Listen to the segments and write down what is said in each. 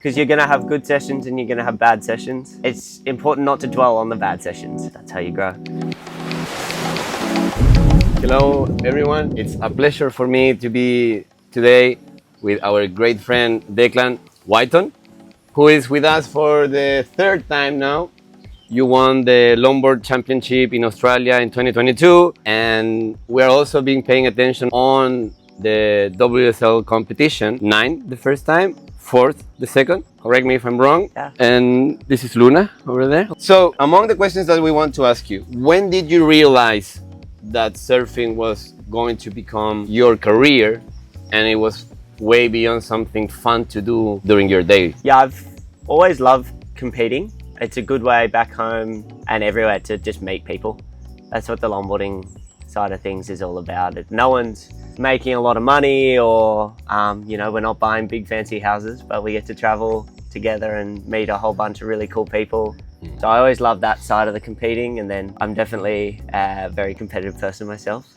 because you're going to have good sessions and you're going to have bad sessions. It's important not to dwell on the bad sessions. That's how you grow. Hello everyone, it's a pleasure for me to be today with our great friend Declan Wyton, who is with us for the third time now. You won the Longboard Championship in Australia in 2022, and we're also been paying attention on the WSL competition. 9 the first time, 4th the second, correct me if I'm wrong. Yeah. And this is Luna over there. So among the questions that we want to ask you, when did you realize that surfing was going to become your career and it was way beyond something fun to do during your day? Yeah, I've always loved competing. It's a good way back home and everywhere to just meet people. That's what the longboarding side of things is all about. No one's making a lot of money or, we're not buying big fancy houses, but we get to travel together and meet a whole bunch of really cool people. So I always love that side of the competing, and then I'm definitely a very competitive person myself.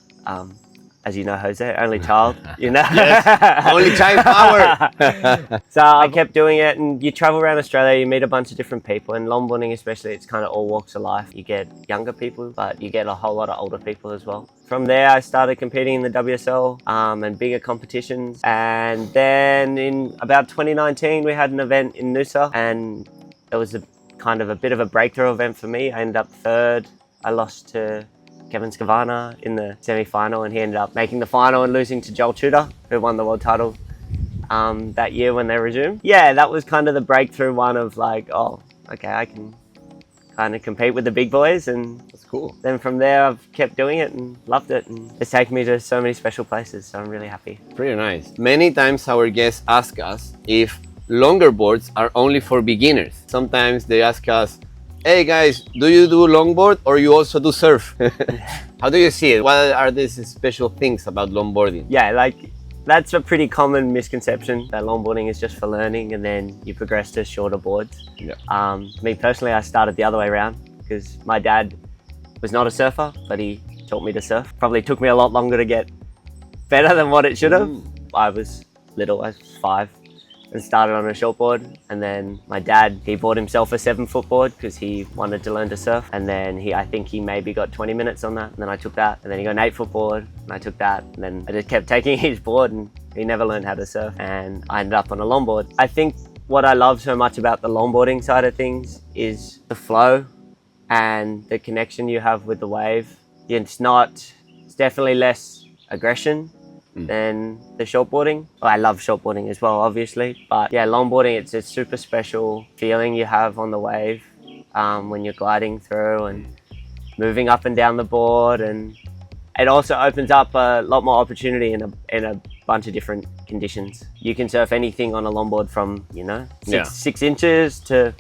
As you know, Jose, only child, Yes, only child power. So I kept doing it, and you travel around Australia, you meet a bunch of different people, and longboarding especially, it's kind of all walks of life. You get younger people, but you get a whole lot of older people as well. From there, I started competing in the WSL and bigger competitions. And then in about 2019, we had an event in Nusa, and it was a bit of a breakthrough event for me. I ended up third. I lost to Kevin Scavana in the semi-final, and he ended up making the final and losing to Joel Tudor, who won the world title that year when they resumed. Yeah, that was kind of the breakthrough one of like, oh, okay, I can kind of compete with the big boys, and That's cool. then from there I've kept doing it and loved it, and it's taken me to so many special places, so I'm really happy. Pretty nice. Many times our guests ask us if longer boards are only for beginners. Sometimes they ask us, hey guys, do you do longboard or you also do surf? How do you see it? What are these special things about longboarding? Yeah, like that's a pretty common misconception, that longboarding is just for learning and then you progress to shorter boards. Yeah. Me personally, I started the other way around because my dad was not a surfer, but he taught me to surf. Probably took me a lot longer to get better than what it should have. I was little, I was 5. And started on a shortboard, and then my dad, he bought himself a 7-foot board because he wanted to learn to surf, and then I think he maybe got 20 minutes on that, and then I took that, and then he got an 8-foot board and I took that, and then I just kept taking his board, and he never learned how to surf, and I ended up on a longboard. I think what I love so much about the longboarding side of things is the flow and the connection you have with the wave. It's definitely less aggression than the shortboarding. Well, I love shortboarding as well, obviously, but yeah, longboarding, it's a super special feeling you have on the wave when you're gliding through and moving up and down the board, and it also opens up a lot more opportunity in a bunch of different conditions. You can surf anything on a longboard from 6 inches to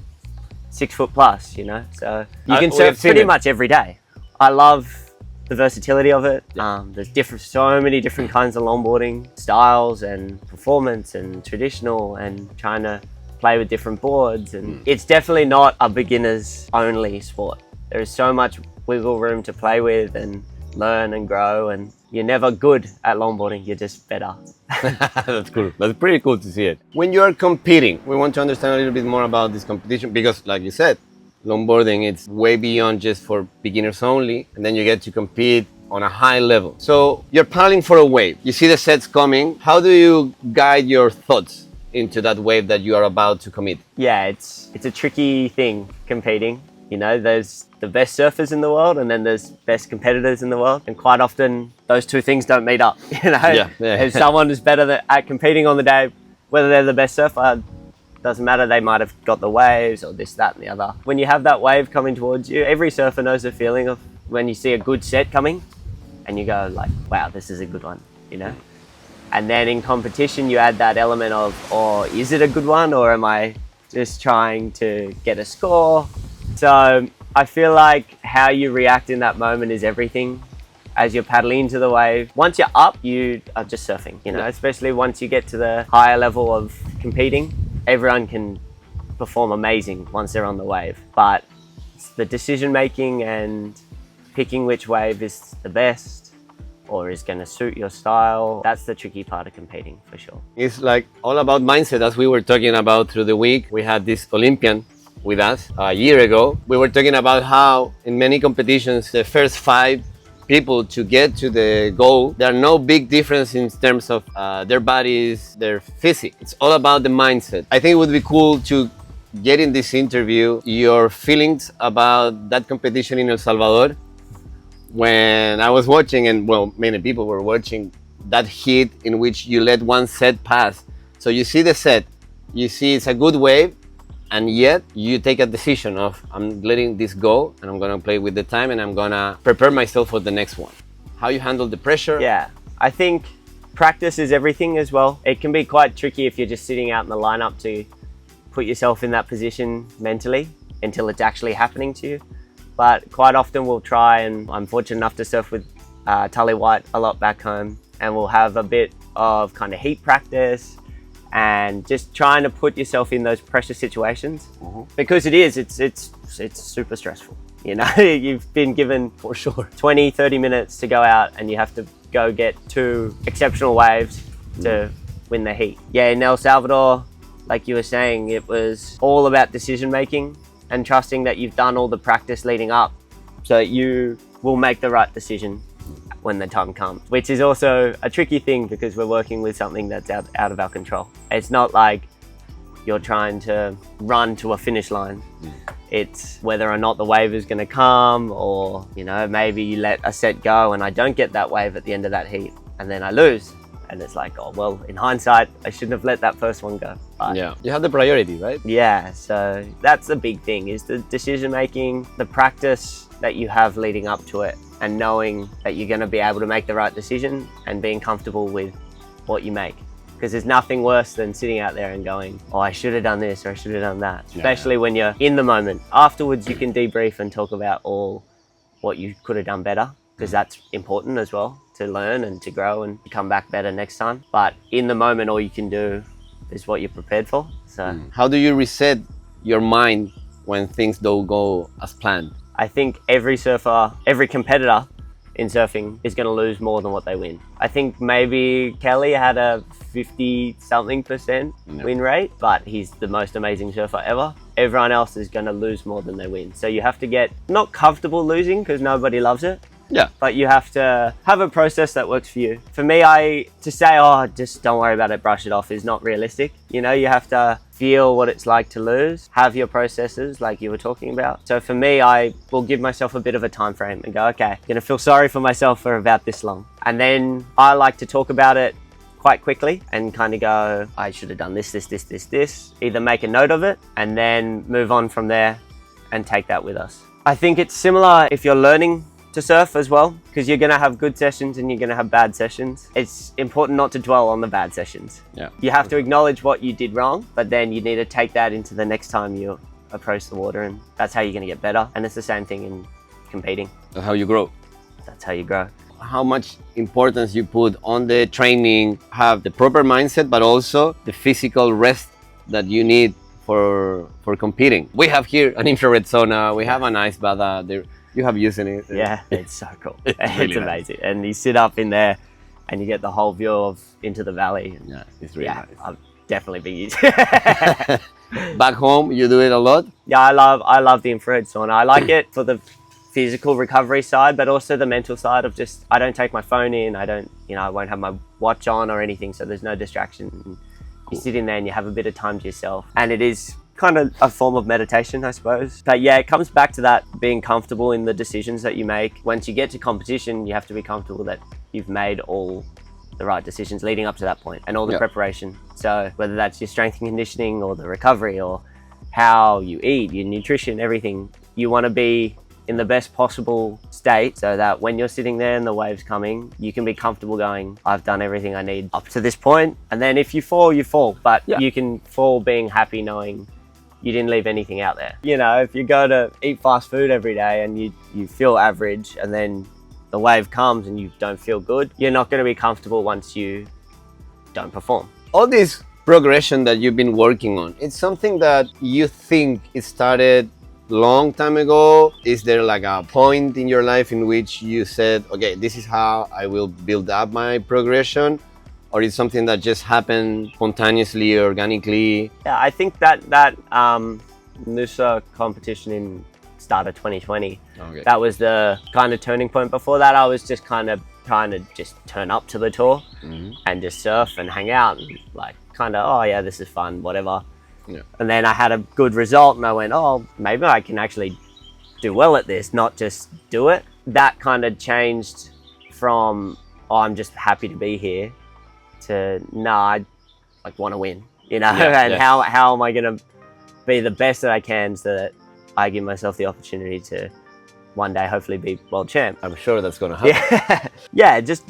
6 foot plus, so you can surf pretty much every day. I love the versatility of it. There's so many different kinds of longboarding styles and performance and traditional, and trying to play with different boards, and it's definitely not a beginners only sport. There is so much wiggle room to play with and learn and grow, and you're never good at longboarding, you're just better. That's cool. That's pretty cool to see it. When you're competing, we want to understand a little bit more about this competition, because like you said, longboarding, it's way beyond just for beginners only, and then you get to compete on a high level. So you're paddling for a wave, you see the sets coming. How do you guide your thoughts into that wave that you are about to commit? Yeah, it's a tricky thing, competing. There's the best surfers in the world, and then there's best competitors in the world, and quite often those two things don't meet up. Yeah. If someone is better at competing on the day, whether they're the best surfer, doesn't matter, they might have got the waves or this, that and the other. When you have that wave coming towards you, every surfer knows the feeling of when you see a good set coming and you go like, wow, this is a good one, And then in competition, you add that element of, oh, is it a good one, or am I just trying to get a score? So I feel like how you react in that moment is everything. As you're paddling into the wave, once you're up, you are just surfing, especially once you get to the higher level of competing. Everyone can perform amazing once they're on the wave, but it's the decision making and picking which wave is the best or is going to suit your style. That's the tricky part of competing for sure. It's like all about mindset, as we were talking about through the week. We had this Olympian with us a year ago. We were talking about how in many competitions, the first 5 people to get to the goal, there are no big difference in terms of their bodies, their physique. It's all about the mindset. I think it would be cool to get in this interview your feelings about that competition in El Salvador. When I was watching, and well, many people were watching, that heat in which you let one set pass. So you see the set, you see it's a good wave, and yet you take a decision of, I'm letting this go and I'm gonna play with the time and I'm gonna prepare myself for the next one. How you handle the pressure? Yeah, I think practice is everything as well. It can be quite tricky if you're just sitting out in the lineup to put yourself in that position mentally until it's actually happening to you. But quite often we'll try, and I'm fortunate enough to surf with Tully White a lot back home, and we'll have a bit of kind of heat practice and just trying to put yourself in those pressure situations, because it's super stressful. You know, you've been given for sure 20, 30 minutes to go out and you have to go get 2 exceptional waves to win the heat. Yeah, in El Salvador, like you were saying, it was all about decision making and trusting that you've done all the practice leading up so that you will make the right decision when the time comes, which is also a tricky thing because we're working with something that's out of our control. It's not like you're trying to run to a finish line. It's whether or not the wave is going to come, or, you know, maybe you let a set go and I don't get that wave at the end of that heat and then I lose. And it's like, oh, well, in hindsight, I shouldn't have let that first one go. But yeah, you have the priority, right? yeah, so that's the big thing, is the decision making, the practice that you have leading up to it, and knowing that you're going to be able to make the right decision and being comfortable with what you make. Because there's nothing worse than sitting out there and going, oh, I should have done this or I should have done that. Especially when you're in the moment. Afterwards, you can debrief and talk about all what you could have done better, because that's important as well, to learn and to grow and come back better next time. But in the moment, all you can do is what you're prepared for. So how do you reset your mind when things don't go as planned? I think every surfer, every competitor in surfing is going to lose more than what they win. I think maybe Kelly had a 50-something% win rate, but he's the most amazing surfer ever. Everyone else is going to lose more than they win. So you have to get not comfortable losing, because nobody loves it. Yeah. But you have to have a process that works for you. For me, to say, oh, just don't worry about it, brush it off, is not realistic. You know, you have to feel what it's like to lose, have your processes like you were talking about. So for me, I will give myself a bit of a time frame and go, okay, I'm gonna feel sorry for myself for about this long. And then I like to talk about it quite quickly and kind of go, I should have done this. Either make a note of it and then move on from there and take that with us. I think it's similar if you're learning to surf as well, because you're going to have good sessions and you're going to have bad sessions. It's important not to dwell on the bad sessions. Yeah. You have to acknowledge what you did wrong, but then you need to take that into the next time you approach the water, and that's how you're going to get better. And it's the same thing in competing. That's how you grow. That's how you grow. How much importance you put on the training, have the proper mindset, but also the physical rest that you need for competing. We have here an infrared sauna, we have an ice bath there. You have used it. Yeah, it's so cool. It's really amazing. And you sit up in there and you get the whole view into the valley. Yeah, it's really nice. I've definitely been using Back home, you do it a lot? Yeah, I love the infrared sauna. I like it for the physical recovery side, but also the mental side of just, I don't take my phone in, I won't have my watch on or anything, so there's no distraction. Cool. You sit in there and you have a bit of time to yourself. And it is kind of a form of meditation, I suppose. But yeah, it comes back to that being comfortable in the decisions that you make. Once you get to competition, you have to be comfortable that you've made all the right decisions leading up to that point and all the preparation. So whether that's your strength and conditioning or the recovery or how you eat, your nutrition, everything, you want to be in the best possible state so that when you're sitting there and the wave's coming, you can be comfortable going, I've done everything I need up to this point. And then if you fall, you fall. But you can fall being happy knowing you didn't leave anything out there. You know, if you go to eat fast food every day and you feel average and then the wave comes and you don't feel good, you're not going to be comfortable once you don't perform. All this progression that you've been working on, it's something that you think it started long time ago? Is there like a point in your life in which you said, okay, this is how I will build up my progression? Or is it something that just happened spontaneously, organically? Yeah, I think that Nusa competition in start of 2020, Okay. that was the kind of turning point. Before that, I was just kind of trying to just turn up to the tour and just surf and hang out and like kind of, oh yeah, this is fun, whatever. Yeah. And then I had a good result and I went, oh, maybe I can actually do well at this, not just do it. That kind of changed from, oh, I'm just happy to be here, to, no, I like want to win, you know, and how am I going to be the best that I can so that I give myself the opportunity to one day hopefully be world champ. I'm sure that's going to happen. Yeah, just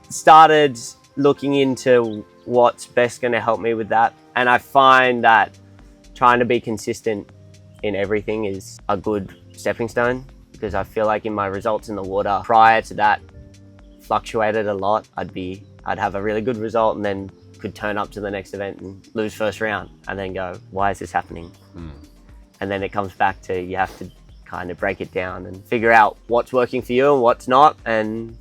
started looking into what's best going to help me with that. And I find that trying to be consistent in everything is a good stepping stone, because I feel like in my results in the water prior to that fluctuated a lot. I'd have a really good result and then could turn up to the next event and lose first round and then go, why is this happening? And then it comes back to, you have to kind of break it down and figure out what's working for you and what's not, and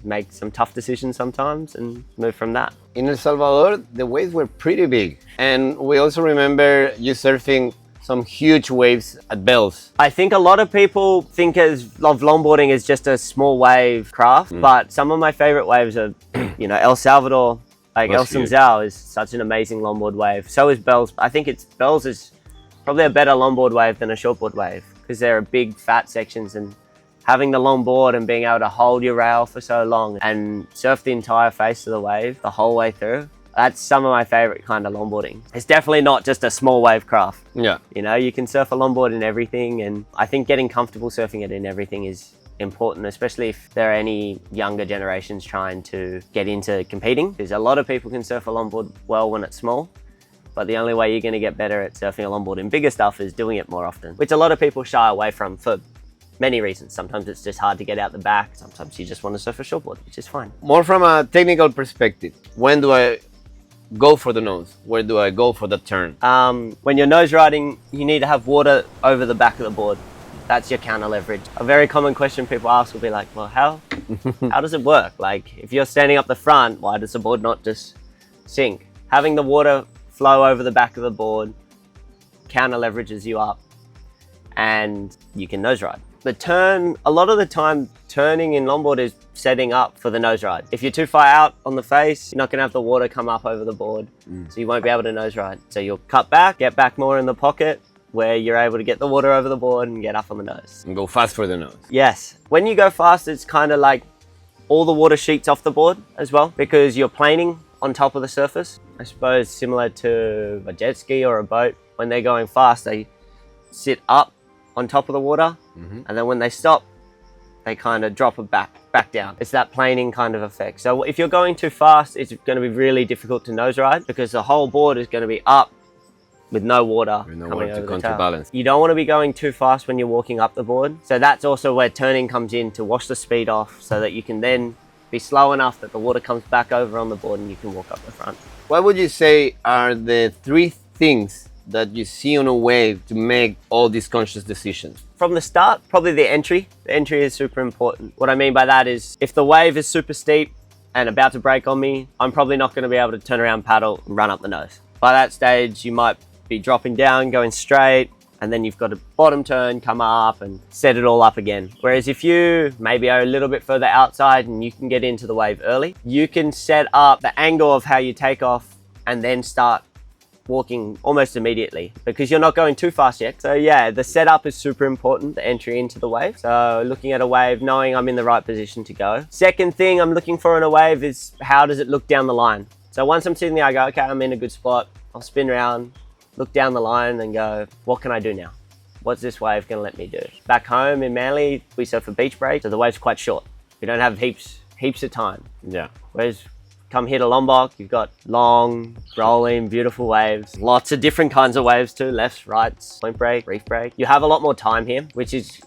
make some tough decisions sometimes and move from that. In El Salvador, the waves were pretty big. And we also remember you surfing some huge waves at Bells. I think a lot of people think of longboarding as just a small wave craft, but some of my favorite waves are, you know, El Salvador, like El Samzao is such an amazing longboard wave. So is Bells. I think Bells is probably a better longboard wave than a shortboard wave, because there are big fat sections, and having the longboard and being able to hold your rail for so long and surf the entire face of the wave the whole way through, that's some of my favorite kind of longboarding. It's definitely not just a small wave craft. Yeah. You know, you can surf a longboard in everything, and I think getting comfortable surfing it in everything is important, especially if there are any younger generations trying to get into competing, because a lot of people can surf a longboard well when it's small, but the only way you're going to get better at surfing a longboard in bigger stuff is doing it more often, which a lot of people shy away from for many reasons. Sometimes it's just hard to get out the back. Sometimes you just want to surf a shortboard, which is fine. More from a technical perspective, when do I go for the nose? Where do I go for the turn? When you're nose riding, you need to have water over the back of the board. That's your counter leverage. A very common question people ask will be like, well, how does it work? Like, if you're standing up the front, why does the board not just sink? Having the water flow over the back of the board counter leverages you up, and you can nose ride. The turn, a lot of the time, turning in longboard is setting up for the nose ride. If you're too far out on the face, you're not going to have the water come up over the board, so you won't be able to nose ride. So you'll cut back, get back more in the pocket, where you're able to get the water over the board and get up on the nose. And go fast for the nose. Yes. When you go fast, it's kind of like all the water sheets off the board as well, because you're planing on top of the surface. I suppose similar to a jet ski or a boat. When they're going fast, they sit up on top of the water, and then when they stop, they kind of drop it back down. It's that planing kind of effect. So if you're going too fast, it's going to be really difficult to nose ride, because the whole board is going to be up with no water coming over the counterbalance. tail. You don't want to be going too fast when you're walking up the board. So that's also where turning comes in, to wash the speed off, so that you can then be slow enough that the water comes back over on the board and you can walk up the front. What would you say are the 3 things that you see on a wave to make all these conscious decisions? From the start, probably the entry. The entry is super important. What I mean by that is, if the wave is super steep and about to break on me, I'm probably not going to be able to turn around, paddle, and run up the nose. By that stage, you might be dropping down, going straight, and then you've got a bottom turn, come up and set it all up again. Whereas if you maybe are a little bit further outside and you can get into the wave early, you can set up the angle of how you take off and then start walking almost immediately, because you're not going too fast yet. So yeah, the setup is super important, the entry into the wave. So looking at a wave, knowing I'm in the right position to go. Second thing I'm looking for in a wave is, how does it look down the line? So once I'm sitting there, I go, okay, I'm in a good spot. I'll spin around, look down the line and go, what can I do now? What's this wave gonna let me do? Back home in Manly, we surf a beach break, so the wave's quite short. We don't have heaps of time. Yeah. Whereas come here to Lombok, you've got long, rolling, beautiful waves. Lots of different kinds of waves too, lefts, rights, point break, reef break. You have a lot more time here, which is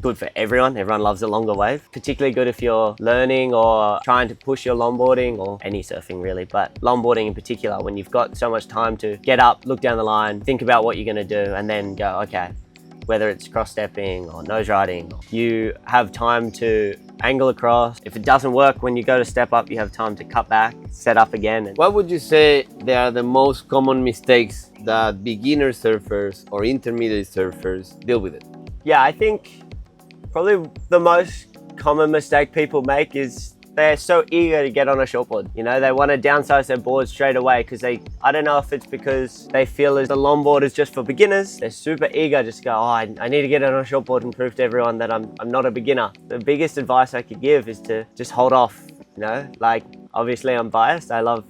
good for everyone. Everyone loves a longer wave. Particularly good if you're learning or trying to push your longboarding, or any surfing really, but longboarding in particular, when you've got so much time to get up, look down the line, think about what you're gonna do, and then go, okay, whether it's cross-stepping or nose riding. You have time to angle across. If it doesn't work when you go to step up, you have time to cut back, set up again. What would you say they are the most common mistakes that beginner surfers or intermediate surfers deal with it? Yeah, I think probably the most common mistake people make is they're so eager to get on a shortboard. You know, they want to downsize their board straight away because I don't know if it's because they feel as the longboard is just for beginners. They're super eager just to go, oh, I need to get on a shortboard and prove to everyone that I'm not a beginner. The biggest advice I could give is to just hold off, you know, like obviously I'm biased. I love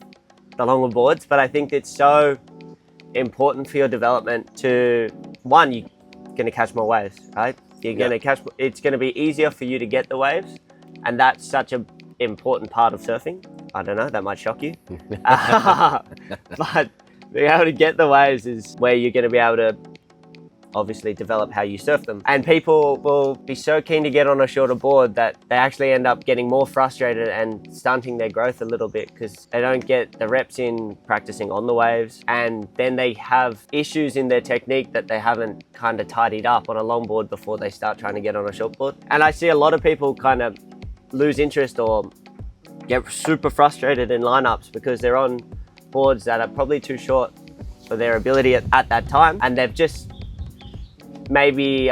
the longer boards, but I think it's so important for your development to, one, you're going to catch more waves, right? You're going to catch, it's going to be easier for you to get the waves. And that's such an important part of surfing. I don't know, that might shock you. But being able to get the waves is where you're going to be able to obviously develop how you surf them. And people will be so keen to get on a shorter board that they actually end up getting more frustrated and stunting their growth a little bit because they don't get the reps in practicing on the waves. And then they have issues in their technique that they haven't kind of tidied up on a longboard before they start trying to get on a shortboard. And I see a lot of people kind of lose interest or get super frustrated in lineups because they're on boards that are probably too short for their ability at that time, and they've just maybe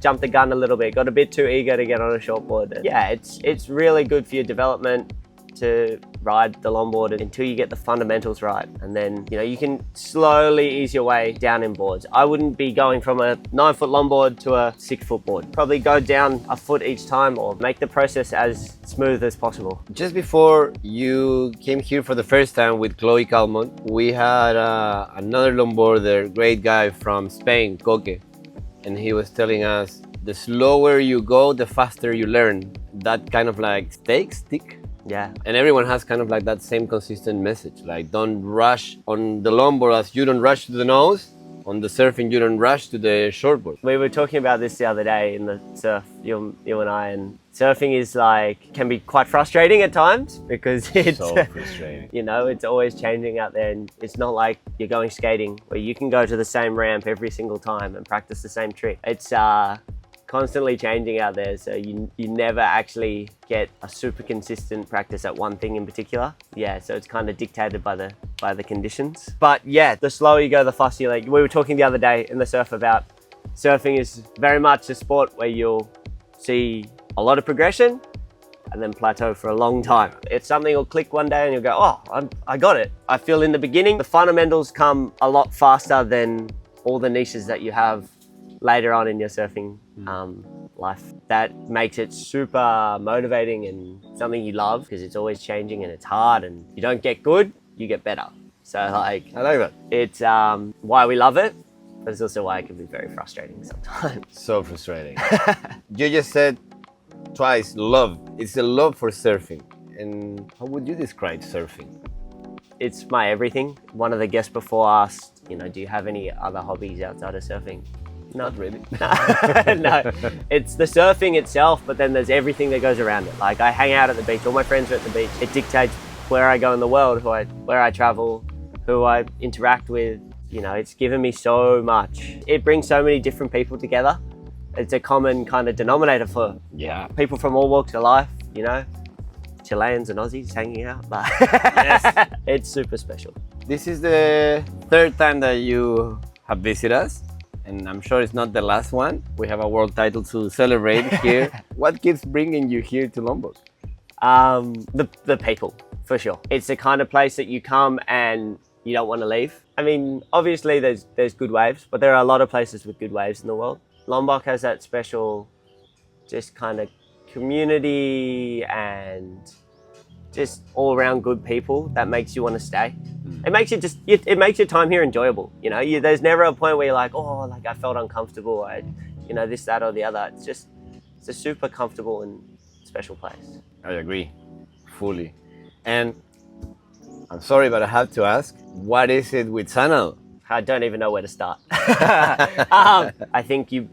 jumped the gun a little bit, got a bit too eager to get on a shortboard. Yeah, it's really good for your development to ride the longboard until you get the fundamentals right, and then you can slowly ease your way down in boards. I wouldn't be going from a 9-foot longboard to a 6-foot board. Probably go down a foot each time or make the process as smooth as possible. Just before you came here for the first time with Chloe Calmont, we had another longboarder, great guy from Spain, Coque, and he was telling us the slower you go, the faster you learn. That kind of like stick. Yeah. And everyone has kind of like that same consistent message. Like, don't rush on the longboard as you don't rush to the nose. On the surfing, you don't rush to the shortboard. We were talking about this the other day in the surf, you and I, and surfing is can be quite frustrating at times because it's so frustrating. It's always changing out there, and it's not like you're going skating where you can go to the same ramp every single time and practice the same trick. It's constantly changing out there, so you never actually get a super consistent practice at one thing in particular. Yeah, so it's kind of dictated by the conditions. But yeah, the slower you go, the faster you like. We were talking the other day in the surf about surfing is very much a sport where you'll see a lot of progression and then plateau for a long time. If something will click one day and you'll go, oh, I got it. I feel in the beginning, the fundamentals come a lot faster than all the niches that you have later on in your surfing life. That makes it super motivating and something you love because it's always changing and it's hard, and you don't get good, you get better. So I like it. It's why we love it, but it's also why it can be very frustrating sometimes. So frustrating. You just said twice love. It's a love for surfing. And how would you describe surfing? It's my everything. One of the guests before asked, do you have any other hobbies outside of surfing? Not really. No, it's the surfing itself, but then there's everything that goes around it. Like, I hang out at the beach, all my friends are at the beach. It dictates where I go in the world, where I travel, who I interact with. It's given me so much. It brings so many different people together. It's a common kind of denominator for people from all walks of life, Chileans and Aussies hanging out. Yes. It's super special. This is the third time that you have visited us, and I'm sure it's not the last one. We have a world title to celebrate here. What keeps bringing you here to Lombok? The people, for sure. It's the kind of place that you come and you don't want to leave. I mean, obviously there's good waves, but there are a lot of places with good waves in the world. Lombok has that special just kind of community and just all around good people that makes you want to stay. It makes it makes your time here enjoyable. There's never a point where you're like, oh, like I felt uncomfortable. This, that, or the other. It's a super comfortable and special place. I agree, fully. And I'm sorry, but I have to ask, what is it with Xanadu? I don't even know where to start. I think you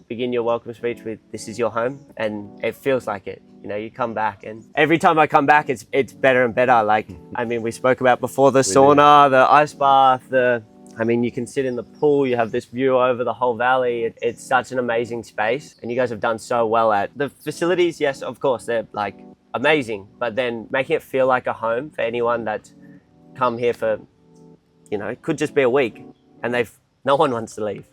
begin your welcome speech with, this is your home, and it feels like it. You come back, and every time I come back, it's better and better. Like, I mean, we spoke about before the sauna, the ice bath, the I mean, you can sit in the pool, you have this view over the whole valley. It's such an amazing space. And you guys have done so well at the facilities. Yes, of course, they're like amazing. But then making it feel like a home for anyone that's come here for, you know, it could just be a week and no one wants to leave.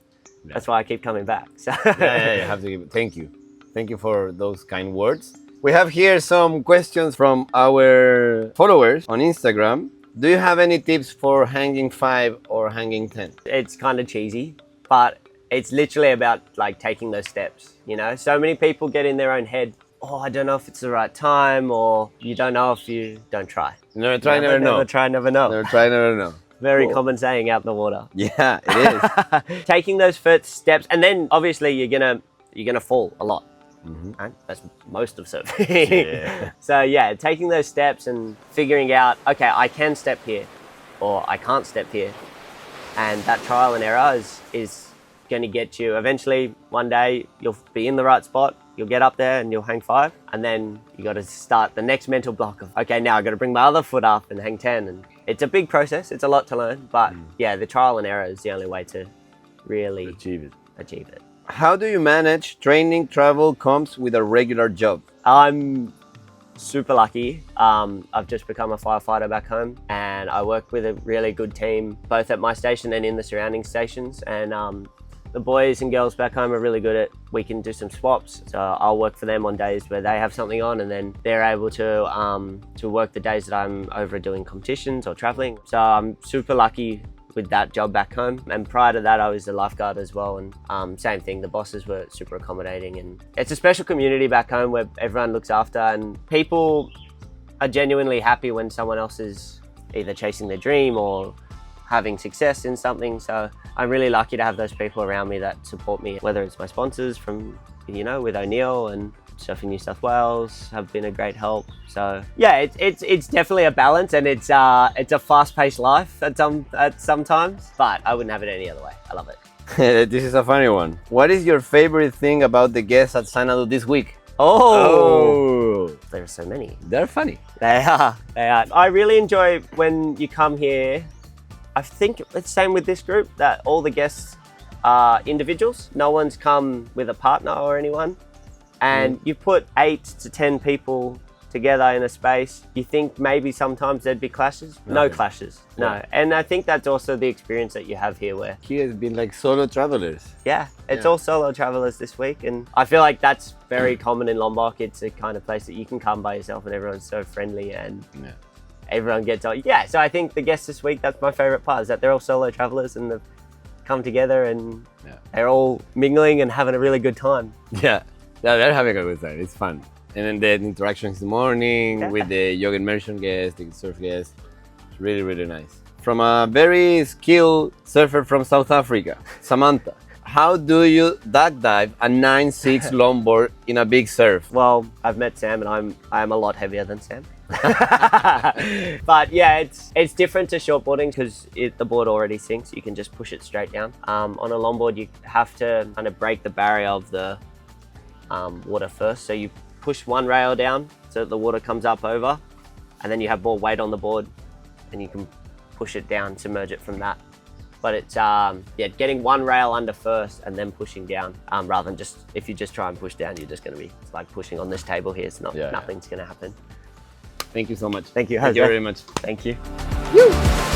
Yeah. That's why I keep coming back. So Yeah, you have to give it. Thank you. Thank you for those kind words. We have here some questions from our followers on Instagram. Do you have any tips for hanging 5 or hanging 10? It's kind of cheesy, but it's literally about like taking those steps, you know? So many people get in their own head, oh, I don't know if it's the right time, or you don't know if you don't try. Never try, never know. Never try, never know. Never try, never know. Very common saying out in the water. Yeah, it is. Taking those first steps, and then obviously you're gonna fall a lot. And that's most of surfing. Yeah. So yeah, taking those steps and figuring out, okay, I can step here or I can't step here. And that trial and error is going to get you, eventually one day you'll be in the right spot, you'll get up there and you'll hang 5. And then you got to start the next mental block of, okay, now I got to bring my other foot up and hang 10. And it's a big process. It's a lot to learn, but yeah, the trial and error is the only way to really Achieve it. How do you manage training, travel, comps with a regular job? I'm super lucky. I've just become a firefighter back home, and I work with a really good team, both at my station and in the surrounding stations. And the boys and girls back home are really good at, we can do some swaps. So I'll work for them on days where they have something on, and then they're able to work the days that I'm over doing competitions or traveling. So I'm super lucky with that job back home. And prior to that, I was a lifeguard as well. And same thing, the bosses were super accommodating. And it's a special community back home where everyone looks after, and people are genuinely happy when someone else is either chasing their dream or having success in something. So I'm really lucky to have those people around me that support me, whether it's my sponsors from, you know, with O'Neill and Surfing New South Wales have been a great help. So yeah, it's definitely a balance, and it's a fast-paced life at sometimes, but I wouldn't have it any other way. I love it. This is a funny one. What is your favorite thing about the guests at Xanadu this week? Oh, there are so many. They're funny. They are. I really enjoy when you come here. I think it's the same with this group, that all the guests are individuals. No one's come with a partner or anyone. And you put 8 to 10 people together in a space, you think maybe sometimes there'd be clashes. No clashes, no. Yeah. And I think that's also the experience that you have here where, He has been like solo travelers. yeah, it's all solo travelers this week. And I feel like that's very common in Lombok. It's a kind of place that you can come by yourself and everyone's so friendly and everyone gets on. Yeah, so I think the guests this week, that's my favorite part, is that they're all solo travelers and they've come together and they're all mingling and having a really good time. Yeah, they're having a good time. It's fun. And then the interactions in the morning with the yoga immersion guests, the surf guests. It's really, really nice. From a very skilled surfer from South Africa, Samantha, how do you duck dive a 9.6 longboard in a big surf? Well, I've met Sam and I'm a lot heavier than Sam. But yeah, it's different to shortboarding because the board already sinks. You can just push it straight down. On a longboard, you have to kind of break the barrier of the water first. So you push one rail down so that the water comes up over, and then you have more weight on the board and you can push it down, submerge it from that. But it's getting one rail under first and then pushing down, rather than just, if you just try and push down, you're just going to be, it's like pushing on this table here. It's not, nothing's going to happen. Thank you so much. Thank you. Thank you very much. Thank you. Woo!